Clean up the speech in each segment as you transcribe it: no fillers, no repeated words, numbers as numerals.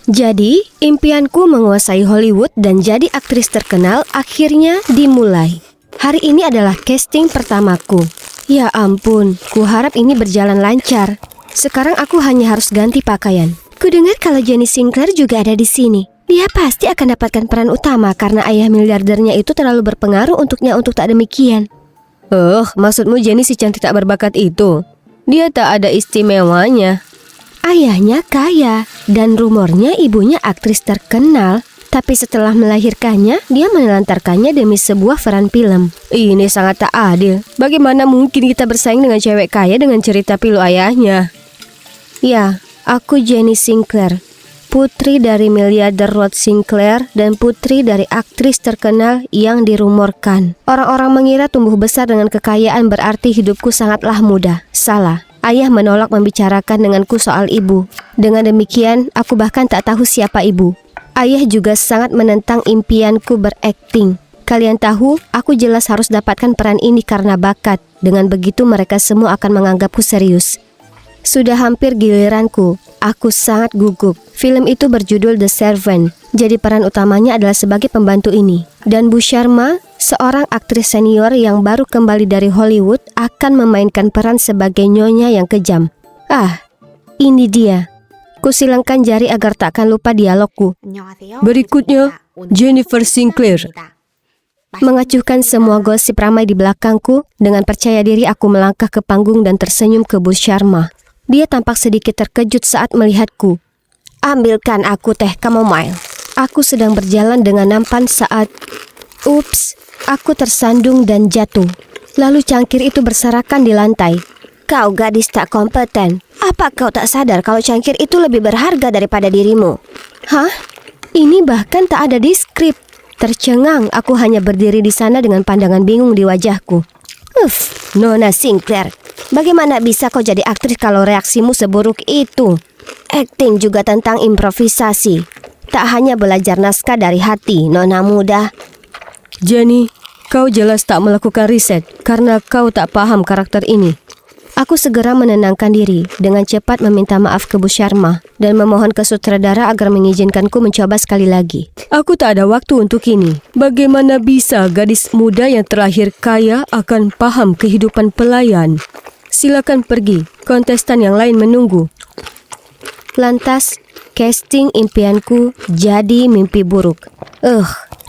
Jadi, impianku menguasai Hollywood dan jadi aktris terkenal akhirnya dimulai. Hari ini adalah casting pertamaku. Ya ampun, kuharap ini berjalan lancar. Sekarang aku hanya harus ganti pakaian. Kudengar kalau Jenny Sinclair juga ada di sini. Dia pasti akan dapatkan peran utama karena ayah miliardernya itu terlalu berpengaruh untuknya untuk tak demikian. Oh, maksudmu Jenny si cantik tak berbakat itu? Dia tak ada istimewanya. Ayahnya kaya dan rumornya ibunya aktris terkenal. Tapi setelah melahirkannya, dia menelantarkannya demi sebuah peran film. Ini sangat tak adil. Bagaimana mungkin kita bersaing dengan cewek kaya dengan cerita pilu ayahnya? Ya, aku Jenny Sinclair, putri dari miliarder Rod Sinclair dan putri dari aktris terkenal yang dirumorkan. Orang-orang mengira tumbuh besar dengan kekayaan berarti hidupku sangatlah mudah. Salah. Ayah menolak membicarakan denganku soal ibu. Dengan demikian, aku bahkan tak tahu siapa ibu. Ayah juga sangat menentang impianku berakting. Kalian tahu, aku jelas harus dapatkan peran ini karena bakat. Dengan begitu mereka semua akan menganggapku serius. Sudah hampir giliranku. Aku sangat gugup. Film itu berjudul The Servant. Jadi peran utamanya adalah sebagai pembantu ini. Dan Bu Sharma, seorang aktris senior yang baru kembali dari Hollywood, akan memainkan peran sebagai nyonya yang kejam. Ah, ini dia. Kusilangkan jari agar takkan lupa dialogku. Berikutnya, Jennifer Sinclair. Mengacuhkan semua gosip ramai di belakangku, dengan percaya diri aku melangkah ke panggung dan tersenyum ke Bu Sharma. Dia tampak sedikit terkejut saat melihatku. Ambilkan aku teh chamomile. Aku sedang berjalan dengan nampan saat... Ups, aku tersandung dan jatuh. Lalu cangkir itu berserakan di lantai. Kau gadis tak kompeten. Apa kau tak sadar kalau cangkir itu lebih berharga daripada dirimu? Hah? Ini bahkan tak ada di skrip. Tercengang, aku hanya berdiri di sana dengan pandangan bingung di wajahku. Nona Sinclair, bagaimana bisa kau jadi aktris kalau reaksimu seburuk itu? Akting juga tentang improvisasi. Tak hanya belajar naskah dari hati, Nona muda. Jenny, kau jelas tak melakukan riset karena kau tak paham karakter ini. Aku segera menenangkan diri dengan cepat meminta maaf ke Bu Sharma dan memohon ke sutradara agar mengizinkanku mencoba sekali lagi. Aku tak ada waktu untuk ini. Bagaimana bisa gadis muda yang terlahir kaya akan paham kehidupan pelayan? Silakan pergi, kontestan yang lain menunggu. Lantas, casting impianku jadi mimpi buruk.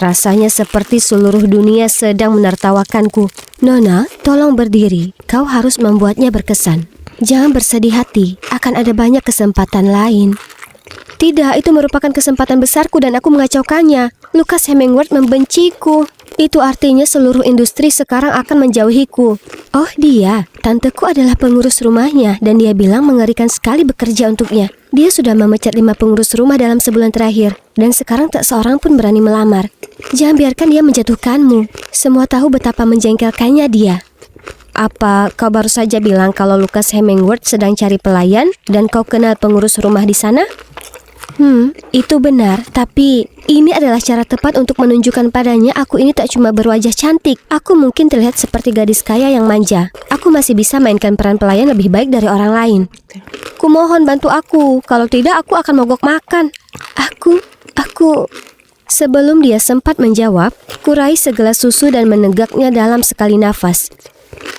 Rasanya seperti seluruh dunia sedang menertawakanku. Nona, tolong berdiri. Kau harus membuatnya berkesan. Jangan bersedih hati, akan ada banyak kesempatan lain. Tidak, itu merupakan kesempatan besarku dan aku mengacaukannya. Lucas Hemingway membenciku. Itu artinya seluruh industri sekarang akan menjauhiku. Oh dia, tanteku adalah pengurus rumahnya dan dia bilang mengerikan sekali bekerja untuknya. Dia sudah memecat 5 pengurus rumah dalam sebulan terakhir dan sekarang tak seorang pun berani melamar. Jangan biarkan dia menjatuhkanmu. Semua tahu betapa menjengkelkannya dia. Apa kau baru saja bilang kalau Lucas Hemingway sedang cari pelayan dan kau kenal pengurus rumah di sana? Itu benar, tapi ini adalah cara tepat untuk menunjukkan padanya aku ini tak cuma berwajah cantik. Aku mungkin terlihat seperti gadis kaya yang manja. Aku masih bisa mainkan peran pelayan lebih baik dari orang lain. Kumohon bantu aku, kalau tidak aku akan mogok makan. Aku... Sebelum dia sempat menjawab, kurai segelas susu dan menenggaknya dalam sekali nafas.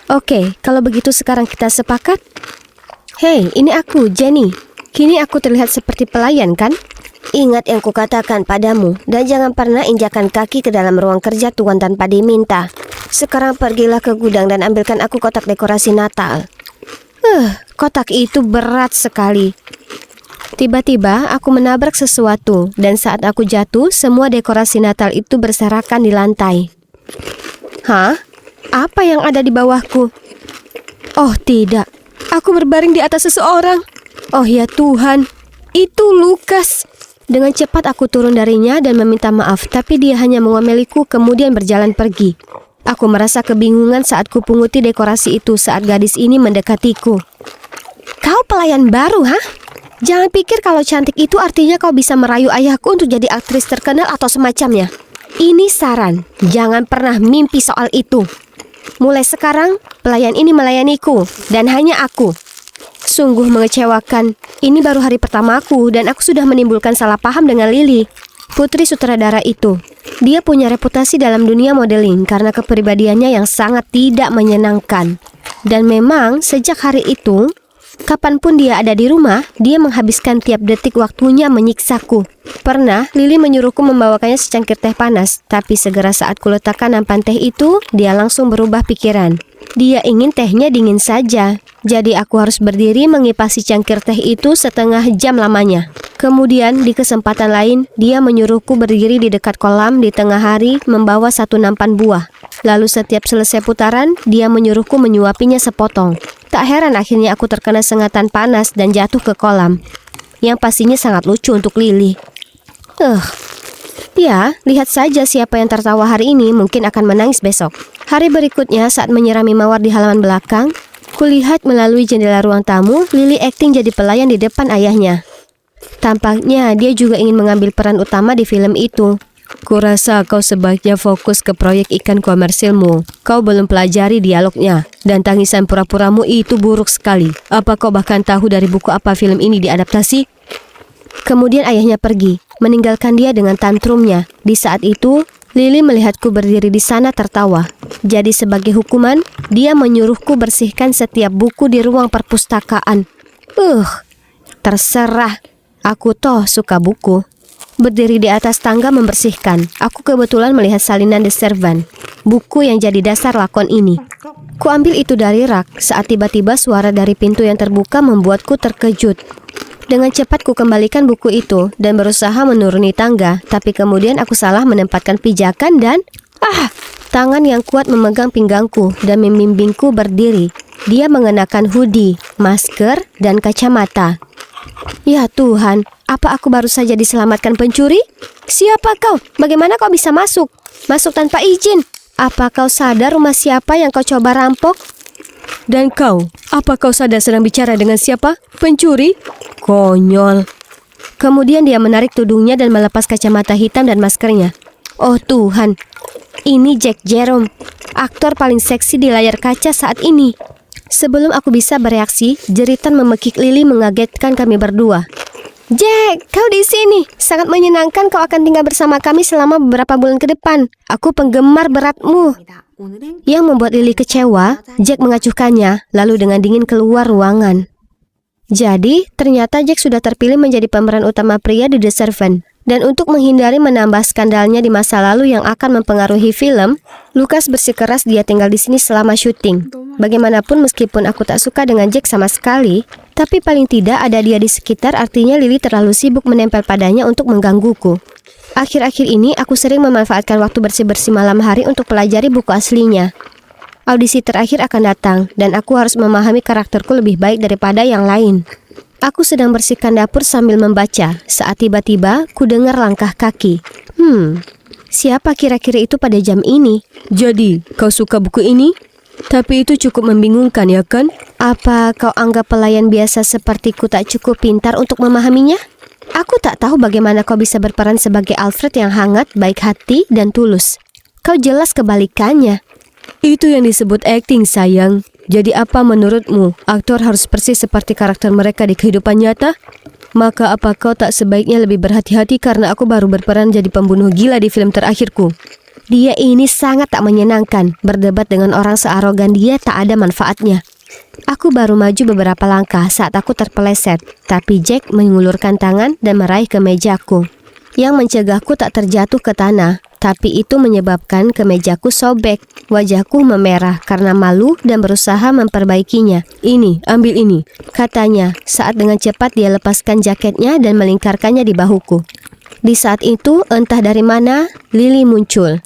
Oke, kalau begitu sekarang kita sepakat? Hei, ini aku, Jenny. Kini aku terlihat seperti pelayan, kan? Ingat yang kukatakan padamu, dan jangan pernah injakan kaki ke dalam ruang kerja tuan tanpa diminta. Sekarang pergilah ke gudang dan ambilkan aku kotak dekorasi Natal. Kotak itu berat sekali. Tiba-tiba aku menabrak sesuatu, dan saat aku jatuh, semua dekorasi Natal itu berserakan di lantai. Hah? Apa yang ada di bawahku? Oh tidak, aku berbaring di atas seseorang. Oh ya Tuhan, itu Lucas. Dengan cepat aku turun darinya dan meminta maaf, tapi dia hanya mengomeliku kemudian berjalan pergi. Aku merasa kebingungan saat kupunguti dekorasi itu saat gadis ini mendekatiku. Kau pelayan baru, hah? Jangan pikir kalau cantik itu artinya kau bisa merayu ayahku untuk jadi aktris terkenal atau semacamnya. Ini saran, jangan pernah mimpi soal itu. Mulai sekarang, pelayan ini melayaniku, dan hanya aku. Sungguh mengecewakan. Ini baru hari pertamaku dan aku sudah menimbulkan salah paham dengan Lily, putri sutradara itu. Dia punya reputasi dalam dunia modeling karena kepribadiannya yang sangat tidak menyenangkan. Dan memang sejak hari itu, kapanpun dia ada di rumah, dia menghabiskan tiap detik waktunya menyiksaku. Pernah, Lily menyuruhku membawakannya secangkir teh panas, tapi segera saat kuletakkan nampan teh itu, dia langsung berubah pikiran. Dia ingin tehnya dingin saja. Jadi aku harus berdiri mengipasi cangkir teh itu setengah jam lamanya. Kemudian di kesempatan lain, dia menyuruhku berdiri di dekat kolam di tengah hari membawa satu nampan buah. Lalu setiap selesai putaran, dia menyuruhku menyuapinya sepotong. Tak heran akhirnya aku terkena sengatan panas dan jatuh ke kolam. Yang pastinya sangat lucu untuk Lily. Ya, lihat saja siapa yang tertawa hari ini mungkin akan menangis besok. Hari berikutnya saat menyirami mawar di halaman belakang, kulihat melalui jendela ruang tamu, Lily akting jadi pelayan di depan ayahnya. Tampaknya dia juga ingin mengambil peran utama di film itu. Kurasa kau sebaiknya fokus ke proyek ikan komersilmu. Kau belum pelajari dialognya, dan tangisan pura-puramu itu buruk sekali. Apa kau bahkan tahu dari buku apa film ini diadaptasi? Kemudian ayahnya pergi, meninggalkan dia dengan tantrumnya. Di saat itu, Lily melihatku berdiri di sana tertawa. Jadi sebagai hukuman, dia menyuruhku bersihkan setiap buku di ruang perpustakaan. Terserah. Aku toh suka buku. Berdiri di atas tangga membersihkan, aku kebetulan melihat salinan The Servant, buku yang jadi dasar lakon ini. Kuambil itu dari rak saat tiba-tiba suara dari pintu yang terbuka membuatku terkejut. Dengan cepat ku kembalikan buku itu dan berusaha menuruni tangga, tapi kemudian aku salah menempatkan pijakan dan tangan yang kuat memegang pinggangku dan membimbingku berdiri. Dia mengenakan hoodie, masker, dan kacamata. Ya Tuhan, apa aku baru saja diselamatkan pencuri? Siapa kau? Bagaimana kau bisa masuk? Masuk tanpa izin? Apa kau sadar rumah siapa yang kau coba rampok? Dan kau, apa kau sadar sedang bicara dengan siapa? Pencuri? Konyol. Kemudian dia menarik tudungnya dan melepas kacamata hitam dan maskernya. Oh Tuhan, ini Jack Jerome, aktor paling seksi di layar kaca saat ini. Sebelum aku bisa bereaksi, jeritan memekik Lily mengagetkan kami berdua. Jack, kau di sini. Sangat menyenangkan kau akan tinggal bersama kami selama beberapa bulan ke depan. Aku penggemar beratmu. Yang membuat Lily kecewa, Jack mengacuhkannya, lalu dengan dingin keluar ruangan. Jadi, ternyata Jack sudah terpilih menjadi pemeran utama pria di The Servant. Dan untuk menghindari menambah skandalnya di masa lalu yang akan mempengaruhi film, Lucas bersikeras dia tinggal di sini selama syuting. Bagaimanapun meskipun aku tak suka dengan Jack sama sekali, tapi paling tidak ada dia di sekitar artinya Lily terlalu sibuk menempel padanya untuk menggangguku. Akhir-akhir ini aku sering memanfaatkan waktu bersih-bersih malam hari untuk pelajari buku aslinya. Audisi terakhir akan datang dan aku harus memahami karakterku lebih baik daripada yang lain. Aku sedang bersihkan dapur sambil membaca saat tiba-tiba ku dengar langkah kaki. Siapa kira-kira itu pada jam ini? Jadi, kau suka buku ini? Tapi itu cukup membingungkan ya kan? Apa kau anggap pelayan biasa sepertiku tak cukup pintar untuk memahaminya? Aku tak tahu bagaimana kau bisa berperan sebagai Alfred yang hangat, baik hati, dan tulus. Kau jelas kebalikannya. Itu yang disebut acting, sayang. Jadi apa menurutmu, aktor harus persis seperti karakter mereka di kehidupan nyata? Maka apa kau tak sebaiknya lebih berhati-hati karena aku baru berperan jadi pembunuh gila di film terakhirku? Dia ini sangat tak menyenangkan. Berdebat dengan orang searogan dia tak ada manfaatnya. Aku baru maju beberapa langkah saat aku terpeleset, tapi Jack mengulurkan tangan dan meraih ke mejaku, yang mencegahku tak terjatuh ke tanah. Tapi itu menyebabkan kemejaku sobek. Wajahku memerah karena malu dan berusaha memperbaikinya. Ini, ambil ini, katanya saat dengan cepat dia lepaskan jaketnya dan melingkarkannya di bahuku. Di saat itu, entah dari mana, Lily muncul.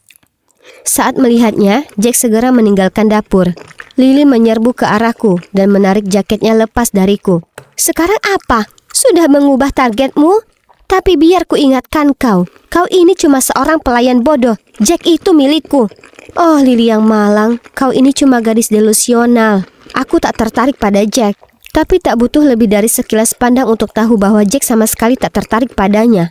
Saat melihatnya, Jack segera meninggalkan dapur. Lily menyerbu ke arahku dan menarik jaketnya lepas dariku. Sekarang apa? Sudah mengubah targetmu? Tapi biar ku ingatkan kau ini cuma seorang pelayan bodoh. Jack itu milikku. Oh Lily yang malang, kau ini cuma gadis delusional. Aku tak tertarik pada Jack. Tapi tak butuh lebih dari sekilas pandang untuk tahu bahwa Jack sama sekali tak tertarik padanya.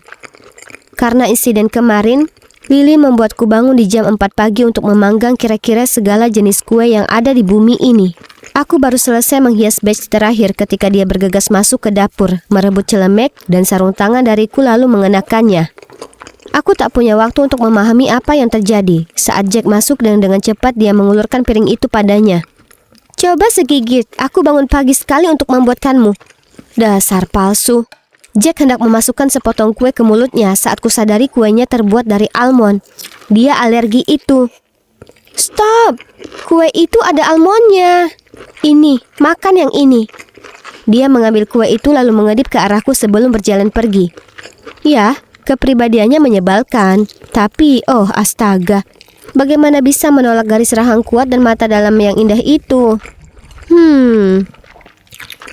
Karena insiden kemarin, Lily membuatku bangun di jam 4 pagi untuk memanggang kira-kira segala jenis kue yang ada di bumi ini. Aku baru selesai menghias badge terakhir ketika dia bergegas masuk ke dapur, merebut celemek dan sarung tangan dariku lalu mengenakannya. Aku tak punya waktu untuk memahami apa yang terjadi saat Jack masuk dan dengan cepat dia mengulurkan piring itu padanya. Coba segigit, aku bangun pagi sekali untuk membuatkanmu. Dasar palsu. Jack hendak memasukkan sepotong kue ke mulutnya saat kusadari kuenya terbuat dari almond. Dia alergi itu. Stop! Kue itu ada almondnya. Ini, makan yang ini. Dia mengambil kue itu lalu mengedip ke arahku sebelum berjalan pergi. Ya, kepribadiannya menyebalkan. Tapi, oh astaga. Bagaimana bisa menolak garis rahang kuat dan mata dalam yang indah itu?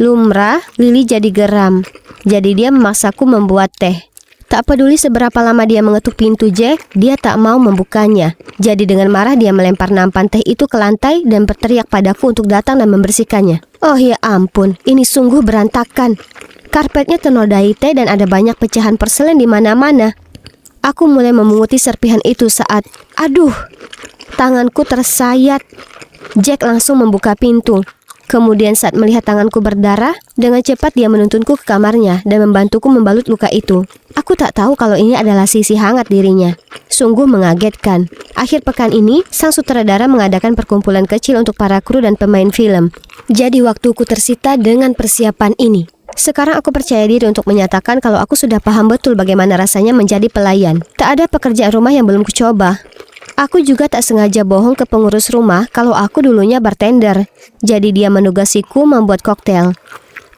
Lumrah, Lily jadi geram. Jadi dia memaksaku membuat teh. Tak peduli seberapa lama dia mengetuk pintu Jack, dia tak mau membukanya. Jadi dengan marah dia melempar nampan teh itu ke lantai dan berteriak padaku untuk datang dan membersihkannya. Oh ya ampun, ini sungguh berantakan. Karpetnya ternodai teh dan ada banyak pecahan porselen di mana-mana. Aku mulai memunguti serpihan itu saat, aduh, tanganku tersayat. Jack langsung membuka pintu. Kemudian saat melihat tanganku berdarah, dengan cepat dia menuntunku ke kamarnya dan membantuku membalut luka itu. Aku tak tahu kalau ini adalah sisi hangat dirinya. Sungguh mengagetkan. Akhir pekan ini, sang sutradara mengadakan perkumpulan kecil untuk para kru dan pemain film. Jadi waktuku tersita dengan persiapan ini. Sekarang aku percaya diri untuk menyatakan kalau aku sudah paham betul bagaimana rasanya menjadi pelayan. Tak ada pekerjaan rumah yang belum kucoba. Aku juga tak sengaja bohong ke pengurus rumah kalau aku dulunya bartender. Jadi dia menugasiku membuat koktail.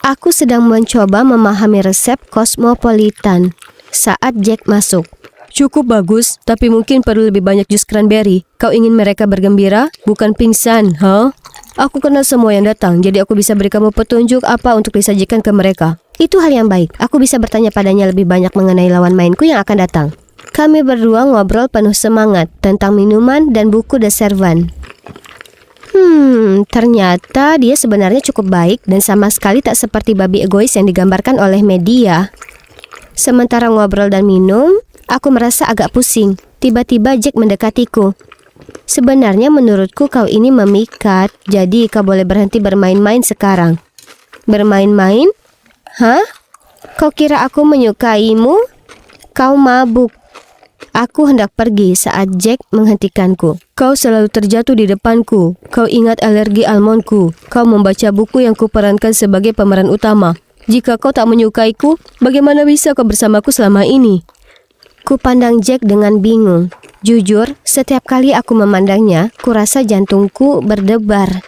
Aku sedang mencoba memahami resep Cosmopolitan saat Jack masuk. Cukup bagus, tapi mungkin perlu lebih banyak jus cranberry. Kau ingin mereka bergembira, bukan pingsan, huh? Aku kenal semua yang datang, jadi aku bisa beri kamu petunjuk apa untuk disajikan ke mereka. Itu hal yang baik. Aku bisa bertanya padanya lebih banyak mengenai lawan mainku yang akan datang. Kami berdua ngobrol penuh semangat tentang minuman dan buku The Servant. Ternyata dia sebenarnya cukup baik dan sama sekali tak seperti babi egois yang digambarkan oleh media. Sementara ngobrol dan minum, aku merasa agak pusing. Tiba-tiba Jack mendekatiku. Sebenarnya menurutku kau ini memikat, jadi kau boleh berhenti bermain-main sekarang. Bermain-main? Hah? Kau kira aku menyukaimu? Kau mabuk. Aku hendak pergi saat Jack menghentikanku. Kau selalu terjatuh di depanku. Kau ingat alergi almondku. Kau membaca buku yang kuperankan sebagai pemeran utama. Jika kau tak menyukaiku, bagaimana bisa kau bersamaku selama ini? Kupandang Jack dengan bingung. Jujur, setiap kali aku memandangnya, kurasa jantungku berdebar.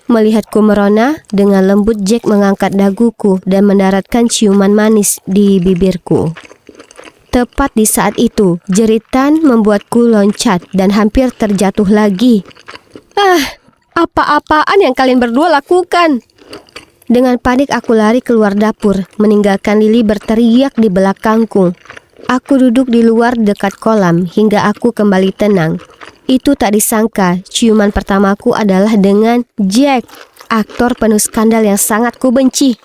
Melihatku merona, dengan lembut Jack mengangkat daguku dan mendaratkan ciuman manis di bibirku. Tepat di saat itu, jeritan membuatku loncat dan hampir terjatuh lagi. Apa-apaan yang kalian berdua lakukan? Dengan panik aku lari keluar dapur, meninggalkan Lily berteriak di belakangku. Aku duduk di luar dekat kolam hingga aku kembali tenang. Itu tak disangka, ciuman pertamaku adalah dengan Jack, aktor penuh skandal yang sangat kubenci.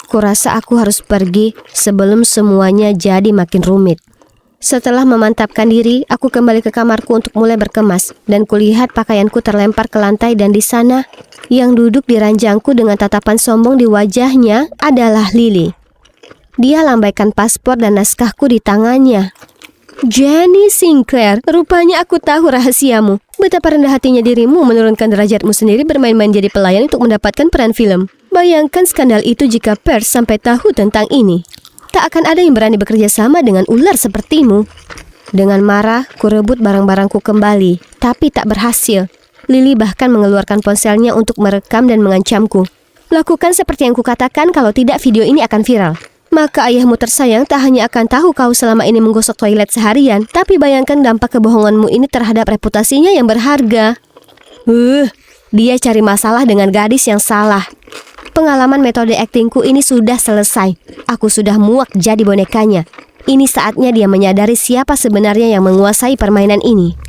Kurasa aku harus pergi sebelum semuanya jadi makin rumit. Setelah memantapkan diri, aku kembali ke kamarku untuk mulai berkemas dan kulihat pakaianku terlempar ke lantai dan di sana, yang duduk di ranjangku dengan tatapan sombong di wajahnya adalah Lily. Dia lambaikan paspor dan naskahku di tangannya. Jenny Sinclair, rupanya aku tahu rahasiamu. Betapa rendah hatinya dirimu menurunkan derajatmu sendiri bermain-main jadi pelayan untuk mendapatkan peran film. Bayangkan skandal itu jika pers sampai tahu tentang ini. Tak akan ada yang berani bekerja sama dengan ular sepertimu. Dengan marah, kurebut barang-barangku kembali, tapi tak berhasil. Lily bahkan mengeluarkan ponselnya untuk merekam dan mengancamku. Lakukan seperti yang kukatakan, kalau tidak video ini akan viral. Maka ayahmu tersayang tak hanya akan tahu kau selama ini menggosok toilet seharian, tapi bayangkan dampak kebohonganmu ini terhadap reputasinya yang berharga. Dia cari masalah dengan gadis yang salah. Pengalaman metode aktingku ini sudah selesai. Aku sudah muak jadi bonekanya. Ini saatnya dia menyadari siapa sebenarnya yang menguasai permainan ini.